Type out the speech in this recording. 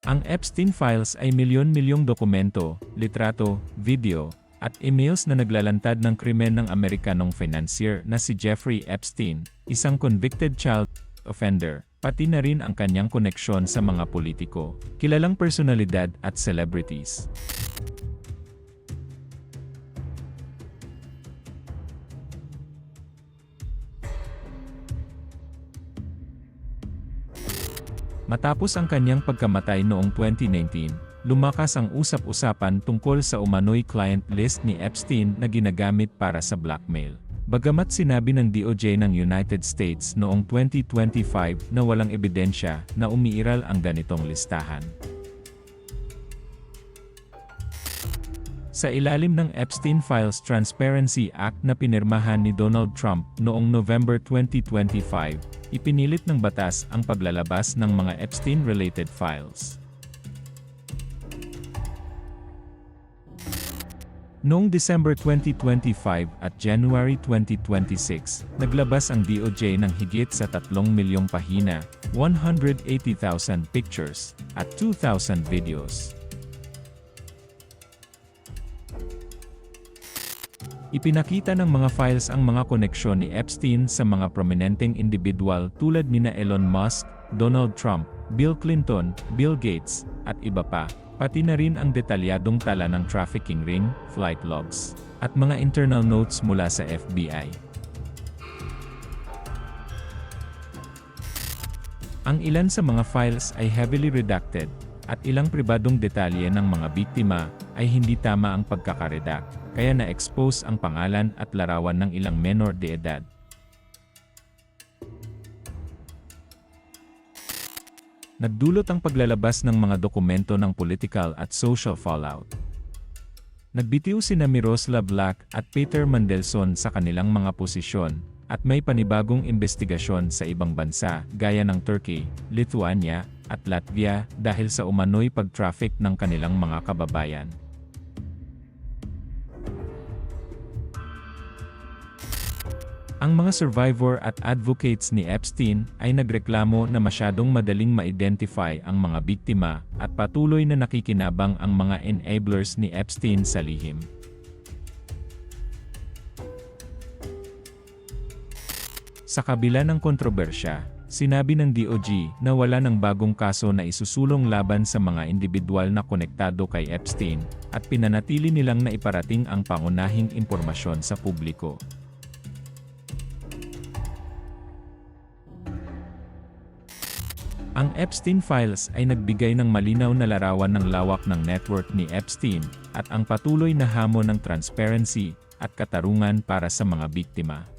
Ang Epstein Files ay milyon-milyong dokumento, litrato, video, at emails na naglalantad ng krimen ng Amerikanong financier na si Jeffrey Epstein, isang convicted child offender, pati na rin ang kanyang koneksyon sa mga politiko, kilalang personalidad at celebrities. Matapos ang kanyang pagkamatay noong 2019, lumakas ang usap-usapan tungkol sa umano'y client list ni Epstein na ginagamit para sa blackmail. Bagamat sinabi ng DOJ ng United States noong 2025 na walang ebidensya na umiiral ang ganitong listahan. Sa ilalim ng Epstein Files Transparency Act na pinirmahan ni Donald Trump noong November 2025, ipinilit ng batas ang paglalabas ng mga Epstein-related files. Noong December 2025 at January 2026, naglabas ang DOJ ng higit sa 3 milyong pahina, 180,000 pictures, at 2,000 videos. Ipinakita ng mga files ang mga koneksyon ni Epstein sa mga prominenteng individual tulad nina Elon Musk, Donald Trump, Bill Clinton, Bill Gates, at iba pa, pati na rin ang detalyadong tala ng trafficking ring, flight logs, at mga internal notes mula sa FBI. Ang ilan sa mga files ay heavily redacted, at ilang pribadong detalye ng mga biktima ay hindi tama ang pagkakaredak, kaya na-expose ang pangalan at larawan ng ilang menor de edad. Nagdulot ang paglalabas ng mga dokumento ng political at social fallout. Nagbitiw sina Miroslav Lak at Peter Mandelson sa kanilang mga posisyon, at may panibagong investigasyon sa ibang bansa gaya ng Turkey, Lithuania, at Latvia dahil sa umano'y pag-traffic ng kanilang mga kababayan. Ang mga survivor at advocates ni Epstein ay nagreklamo na masyadong madaling ma-identify ang mga biktima at patuloy na nakikinabang ang mga enablers ni Epstein sa lihim. Sa kabila ng kontrobersya, sinabi ng DOJ na wala ng bagong kaso na isusulong laban sa mga individual na konektado kay Epstein, at pinanatili nilang na iparating ang pangunahing impormasyon sa publiko. Ang Epstein Files ay nagbigay ng malinaw na larawan ng lawak ng network ni Epstein, at ang patuloy na hamon ng transparency at katarungan para sa mga biktima.